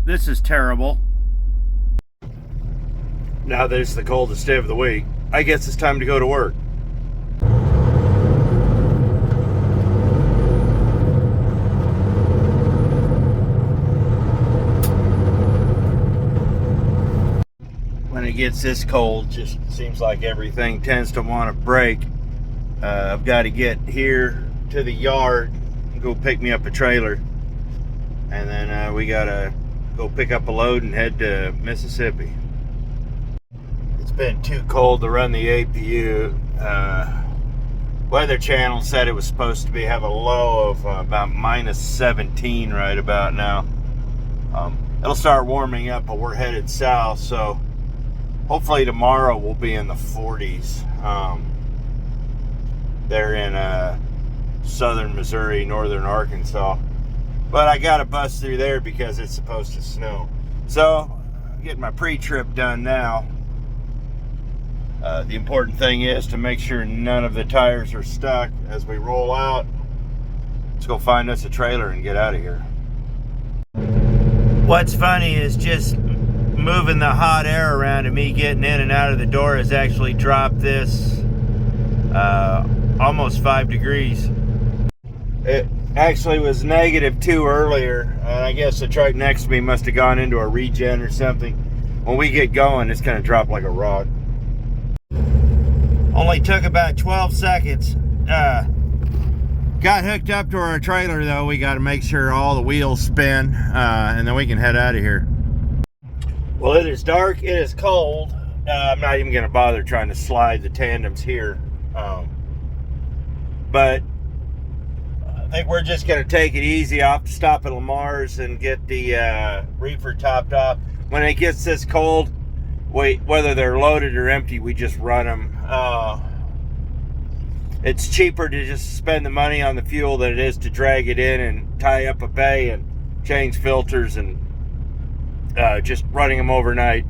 This is terrible. Now that it's the coldest day of the week, I guess it's time to go to work. When it gets this cold, just seems like everything tends to want to break. I've got to get here to the yard and go pick me up a trailer. And then we got to go pick up a load and head to Mississippi. It's been too cold to run the APU. Weather Channel said it was supposed to have a low of about minus 17 right about now. It'll start warming up, but we're headed south, so hopefully tomorrow we'll be in the 40s. They're in southern Missouri, northern Arkansas. But I got to bust through there because it's supposed to snow. So, getting my pre-trip done now. The important thing is to make sure none of the tires are stuck as we roll out. Let's go find us a trailer and get out of here. What's funny is just moving the hot air around and me getting in and out of the door has actually dropped this almost 5 degrees. It actually was -2 earlier, and I guess the truck next to me must have gone into a regen or something. When we get going, it's gonna drop like a rock. Only took about 12 seconds. Got hooked up to our trailer though. We got to make sure all the wheels spin, and then we can head out of here. Well, it is dark, it is cold. I'm not even gonna bother trying to slide the tandems here. But I think we're just gonna take it easy. I'll have to stop at Lamar's and get the reefer topped off. When it gets this cold, whether they're loaded or empty, we just run them. It's cheaper to just spend the money on the fuel than it is to drag it in and tie up a bay and change filters, and just running them overnight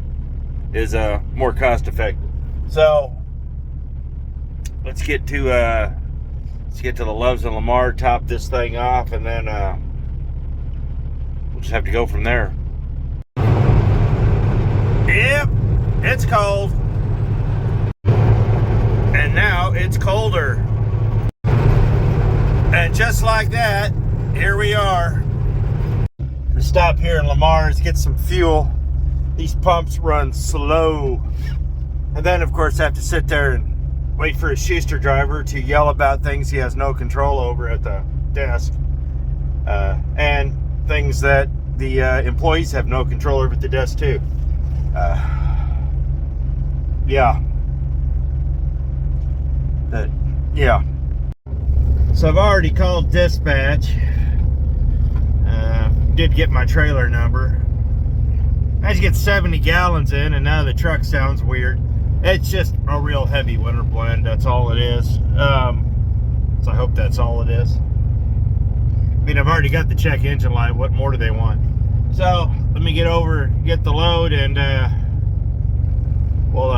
is more cost effective. So let's get to the Loves and Lamar, top this thing off, and then we'll just have to go from there. Yep, it's cold. And now it's colder. And just like that, here we are. We stop here in Lamar's, get some fuel. These pumps run slow. And then, of course, I have to sit there and wait for a Schuster driver to yell about things he has no control over at the desk. And things that the employees have no control over at the desk, too. Yeah. Yeah. So I've already called dispatch. Did get my trailer number. I just get 70 gallons in, and now the truck sounds weird. It's just a real heavy winter blend. That's all it is. So I hope that's all it is. I mean, I've already got the check engine light. What more do they want? So let me get over, get the load, and we'll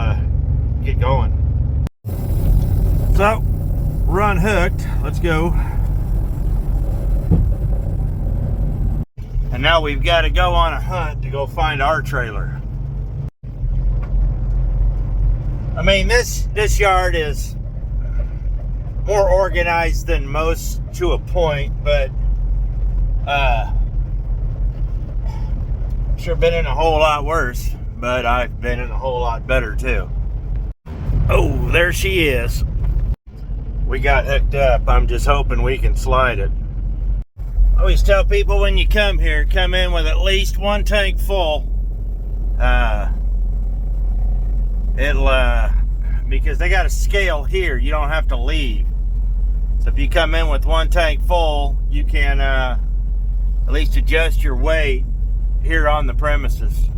get going. So we're unhooked. Let's go. And now we've got to go on a hunt to go find our trailer. I mean, this yard is more organized than most to a point, but sure been in a whole lot worse, but I've been in a whole lot better too. Oh, there she is. We got hooked up. I'm just hoping we can slide it. I always tell people when you come here, come in with at least one tank full. Because they got a scale here, you don't have to leave. So if you come in with one tank full, you can at least adjust your weight here on the premises.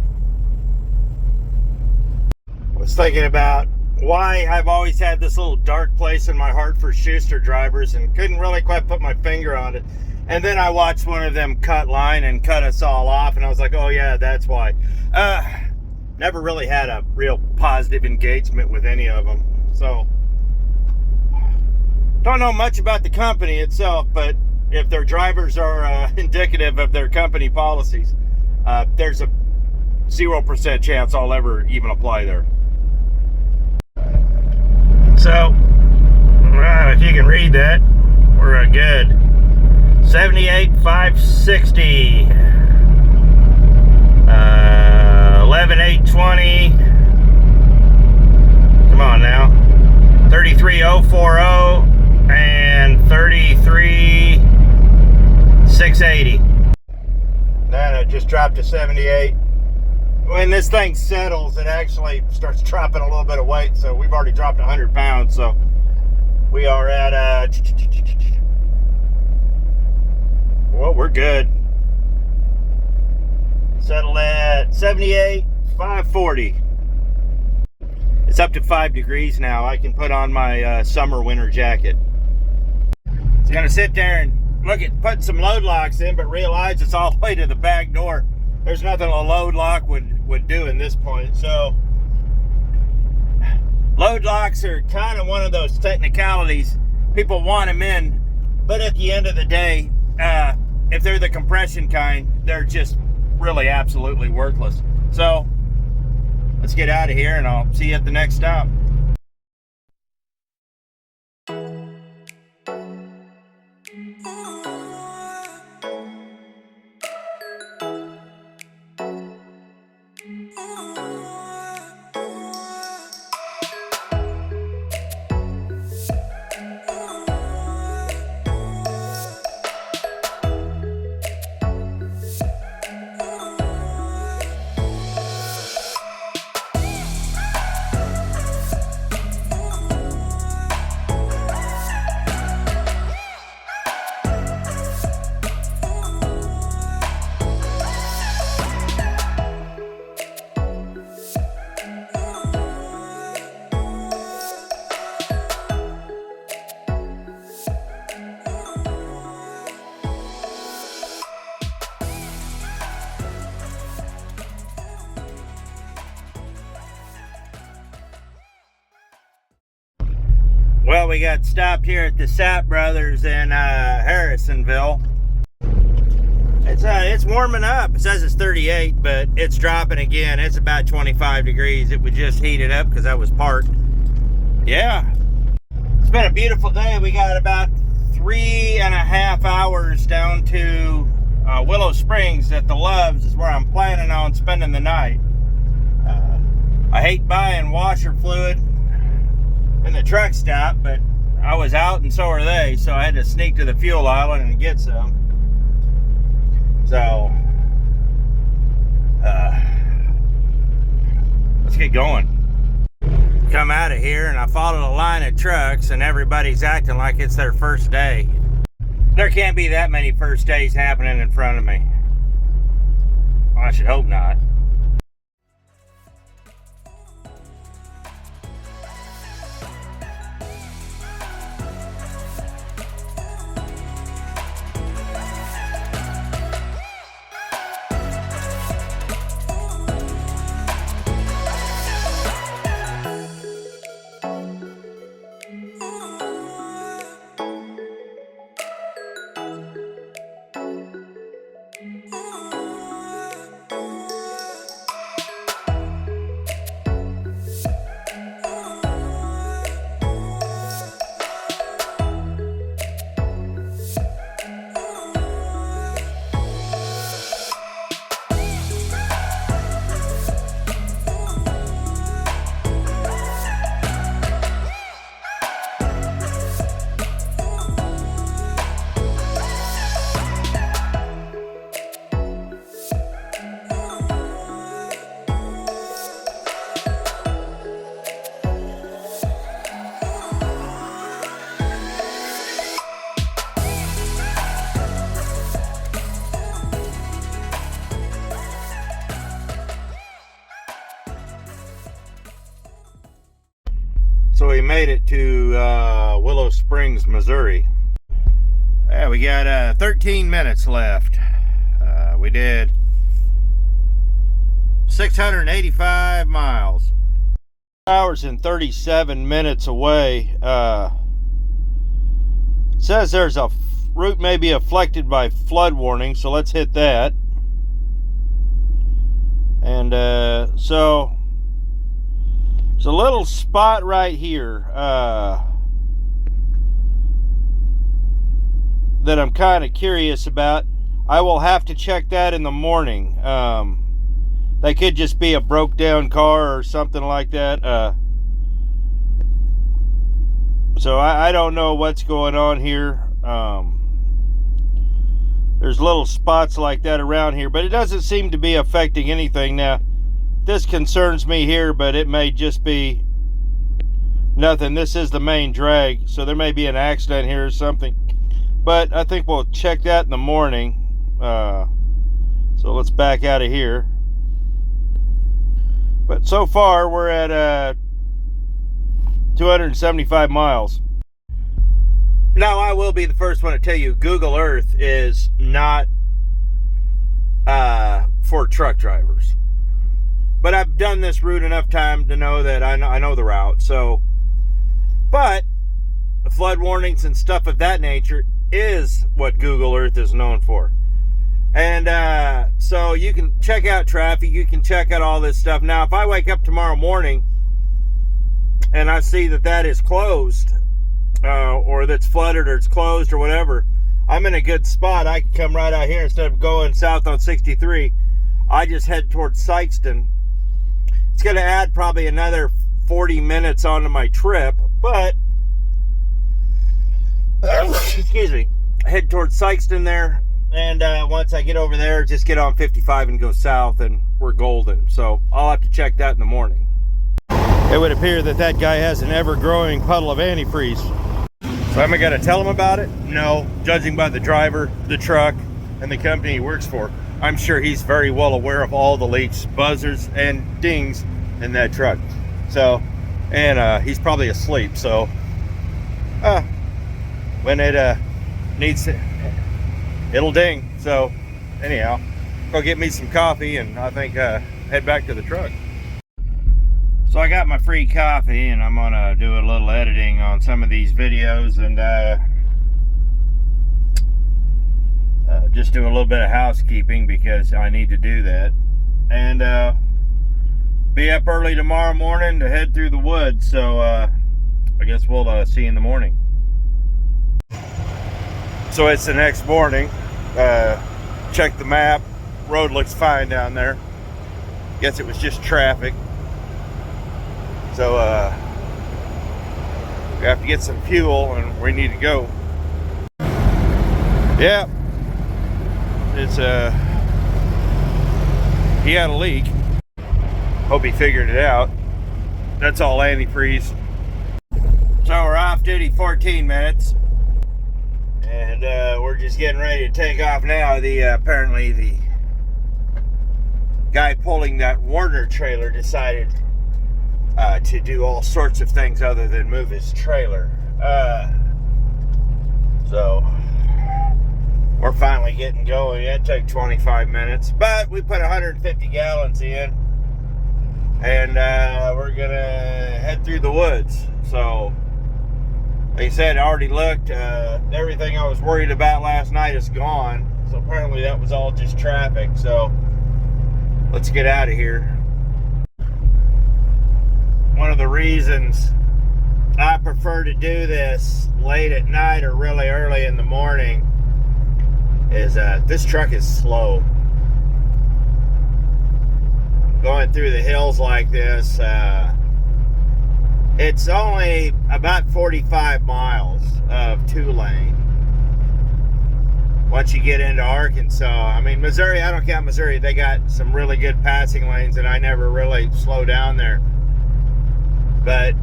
I was thinking about why I've always had this little dark place in my heart for Schuster drivers and couldn't really quite put my finger on it. And then I watched one of them cut line and cut us all off, and I was like, oh yeah, that's why. Never really had a real positive engagement with any of them. So, don't know much about the company itself, but if their drivers are indicative of their company policies, there's a 0% chance I'll ever even apply there. So, if you can read that, we're good. 78,560. 11,820. Come on now. 33,040 and 33,680. Then it just dropped to 78. When this thing settles, it actually starts dropping a little bit of weight. So we've already dropped 100 pounds. So we are at well, we're good. Settled at 78,540. It's up to 5 degrees now. I can put on my summer winter jacket. It's gonna sit there and look at putting some load locks in, but realize it's all the way to the back door. There's nothing a load lock would do in this point. So load locks are kind of one of those technicalities. People want them in, but at the end of the day, if they're the compression kind, they're just really absolutely worthless. So let's get out of here and I'll see you at the next stop. Well, we got stopped here at the Sapp Brothers in Harrisonville. It's warming up. It says it's 38, but it's dropping again. It's about 25 degrees. It would just heat it up because I was parked. Yeah, it's been a beautiful day. We got about 3.5 hours down to Willow Springs at the Loves is where I'm planning on spending the night. I hate buying washer fluid in the truck stop, but I was out and so are they, so I had to sneak to the fuel island and get some. So let's get going. Come out of here and I followed a line of trucks and everybody's acting like it's their first day. There can't be that many first days happening in front of me. Well, I should hope not. So we made it to Willow Springs, Missouri. Yeah, we got 13 minutes left. We did 685 miles. Hours and 37 minutes away. It says there's a route may be affected by flood warning, so let's hit that. And so there's a little spot right here that I'm kind of curious about. I will have to check that in the morning. That could just be a broke down car or something like that. So I don't know what's going on here. There's little spots like that around here, but it doesn't seem to be affecting anything. Now, this concerns me here, but it may just be nothing. This is the main drag, so there may be an accident here or something. But I think we'll check that in the morning. So let's back out of here. But so far, we're at 275 miles. Now, I will be the first one to tell you, Google Earth is not for truck drivers. But I've done this route enough time to know that I know the route. So, but flood warnings and stuff of that nature is what Google Earth is known for. And so you can check out traffic, you can check out all this stuff. Now, if I wake up tomorrow morning and I see that that is closed, or that's flooded, or it's closed, or whatever, I'm in a good spot. I can come right out here instead of going south on 63. I just head towards Sikeston. It's going to add probably another 40 minutes onto my trip, but excuse me, head towards Sikeston there, and once I get over there, just get on 55 and go south, and we're golden. So I'll have to check that in the morning. It would appear that that guy has an ever-growing puddle of antifreeze. So am I going to tell him about it? No. Judging by the driver, the truck, and the company he works for, I'm sure he's very well aware of all the leaks, buzzers, and dings in that truck. So, and he's probably asleep. So, when it needs it, it'll ding. So, anyhow, go get me some coffee, and I think head back to the truck. So I got my free coffee, and I'm gonna do a little editing on some of these videos, and just do a little bit of housekeeping because I need to do that, and be up early tomorrow morning to head through the woods. So I guess we'll see you in the morning. So it's the next morning. Check the map. Road looks fine down there. Guess it was just traffic. So we have to get some fuel, and we need to go. Yeah, it's he had a leak. Hope he figured it out. That's all antifreeze. So we're off duty 14 minutes, and we're just getting ready to take off now. Apparently the guy pulling that Warner trailer decided to do all sorts of things other than move his trailer. So we're finally getting going. It took 25 minutes, but we put 150 gallons in, and we're gonna head through the woods. So they said, I already looked, everything I was worried about last night is gone. So apparently that was all just traffic. So let's get out of here. One of the reasons I prefer to do this late at night or really early in the morning is this truck is slow. Going through the hills like this, it's only about 45 miles of 2-lane. Once you get into Arkansas, I mean, Missouri, I don't count Missouri, they got some really good passing lanes, and I never really slow down there. But,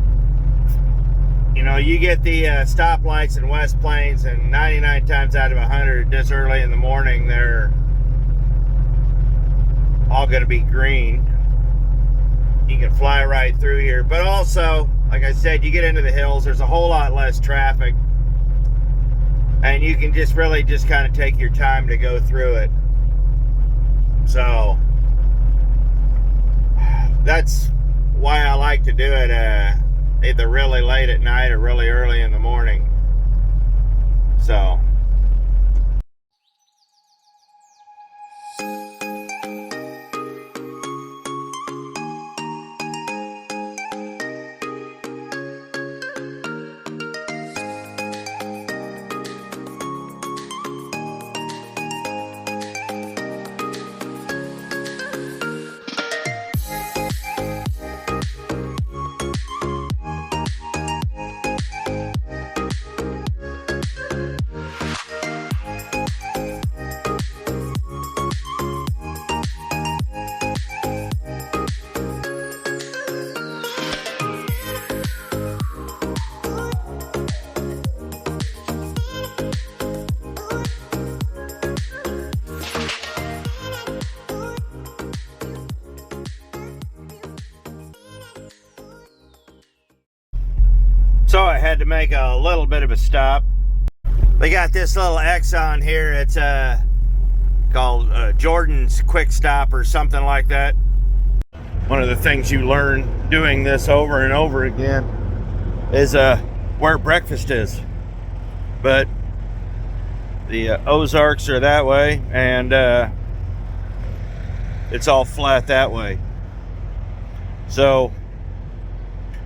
you know, you get the stoplights in West Plains, and 99 times out of 100, this early in the morning, they're all going to be green. You can fly right through here. But also, like I said, you get into the hills, there's a whole lot less traffic. And you can just really just kind of take your time to go through it. So, that's why I like to do it either really late at night or really early in the morning. So So I had to make a little bit of a stop. They got this little X on here. It's called Jordan's Quick Stop or something like that. One of the things you learn doing this over and over again is where breakfast is. But the Ozarks are that way, and it's all flat that way. So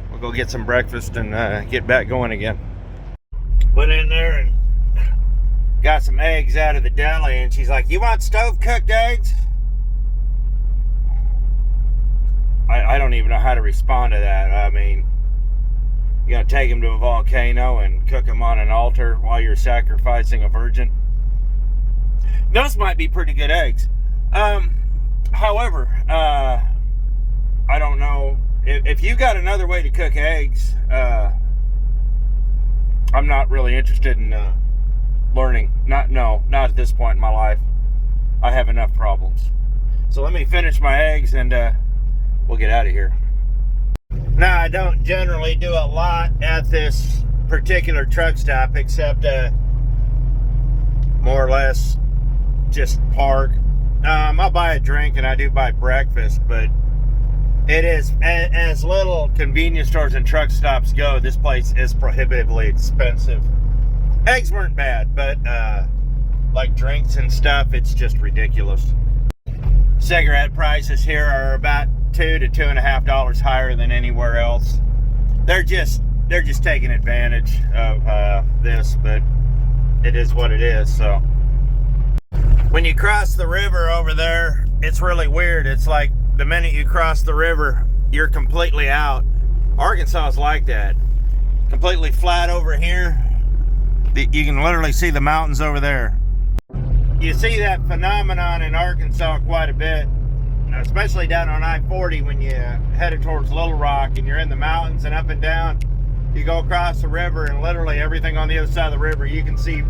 we'll go get some breakfast and get back going again. Went in there and got some eggs out of the deli, and she's like, "You want stove cooked eggs?" I don't even know how to respond to that. I mean, you gotta take them to a volcano and cook them on an altar while you're sacrificing a virgin. Those might be pretty good eggs. However, I don't know if you got another way to cook eggs. I'm not really interested in learning. Not at this point in my life. I have enough problems. So let me finish my eggs and we'll get out of here. Now, I don't generally do a lot at this particular truck stop, except more or less just park. I'll buy a drink and I do buy breakfast, but it is, as little convenience stores and truck stops go, this place is prohibitively expensive. Eggs weren't bad, but like drinks and stuff, it's just ridiculous. Cigarette prices here are about $2 to $2.50 higher than anywhere else. They're just taking advantage of this, but it is what it is. So when you cross the river over there, it's really weird. It's like the minute you cross the river, you're completely out. Arkansas is like that. Completely flat over here. You can literally see the mountains over there. You see that phenomenon in Arkansas quite a bit, especially down on I-40 when you headed towards Little Rock and you're in the mountains and up and down. You go across the river and literally everything on the other side of the river you can see.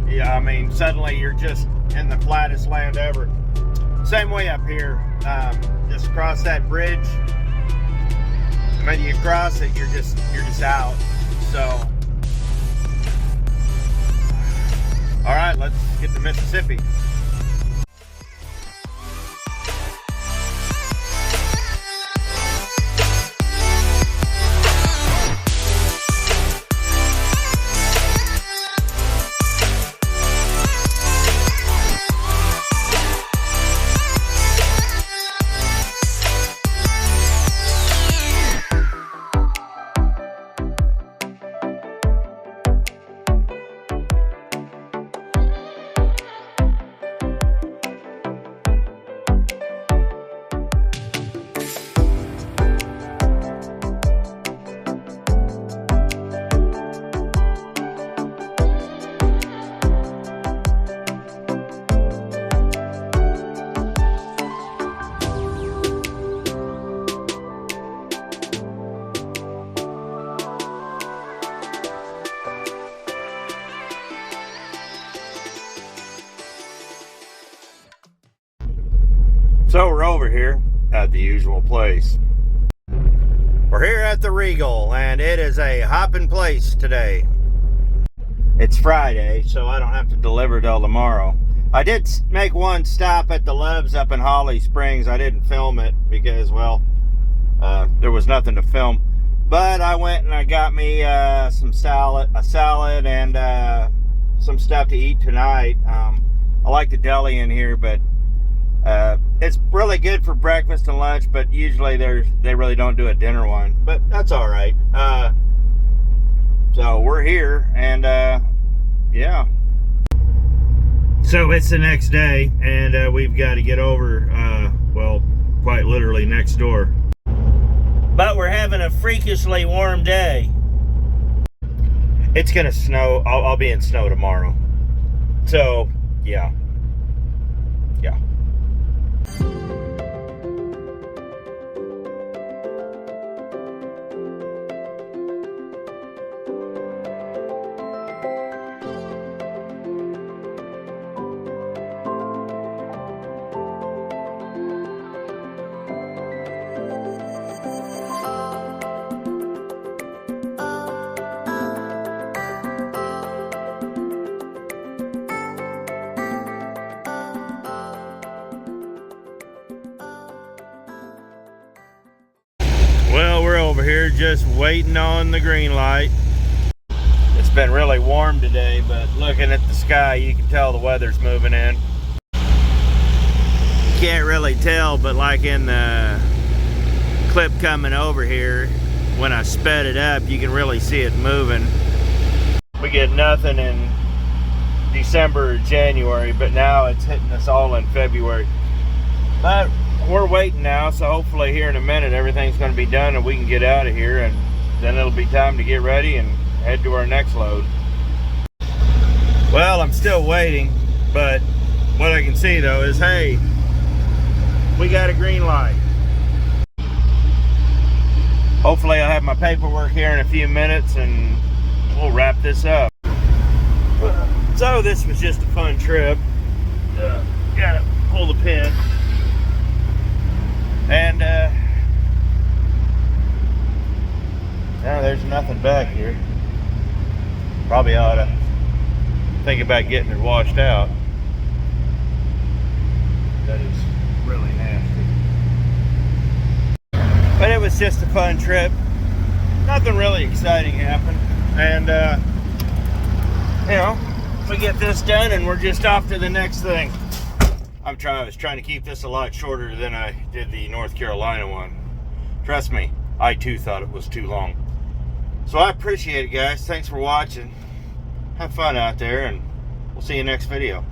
Yeah, I mean, suddenly you're just in the flattest land ever. Same way up here. Just cross that bridge. The minute you cross it, you're just out. So, all right, let's get to Mississippi. So we're over here at the usual place. We're here at the Regal, and it is a hopping place today. It's Friday, so I don't have to deliver till tomorrow. I did make one stop at the Loves up in Holly Springs. I didn't film it because, well, there was nothing to film. But I went and I got me a salad and some stuff to eat tonight. I like the deli in here, but it's really good for breakfast and lunch, but usually they really don't do a dinner one, but that's all right. So we're here, and yeah. So it's the next day, and we've got to get over, well, quite literally next door. But we're having a freakishly warm day. It's gonna snow. I'll be in snow tomorrow. So, yeah. Yeah. we're just waiting on the green light. It's been really warm today, but looking at the sky, you can tell the weather's moving in. Can't really tell, but like in the clip coming over here, when I sped it up, you can really see it moving. We get nothing in December or January, but now it's hitting us all in February. But we're waiting now, so hopefully here in a minute everything's going to be done and we can get out of here, and then it'll be time to get ready and head to our next load. Well, I'm still waiting, but what I can see though is, hey, we got a green light. Hopefully I'll have my paperwork here in a few minutes and we'll wrap this up. So this was just a fun trip. Gotta pull the pin. And now there's nothing back here. Probably ought to think about getting it washed out. That is really nasty. But it was just a fun trip. Nothing really exciting happened. And you know, we get this done and we're just off to the next thing. I was trying to keep this a lot shorter than I did the North Carolina one. Trust me, I too thought it was too long. So I appreciate it, guys. Thanks for watching. Have fun out there, and we'll see you next video.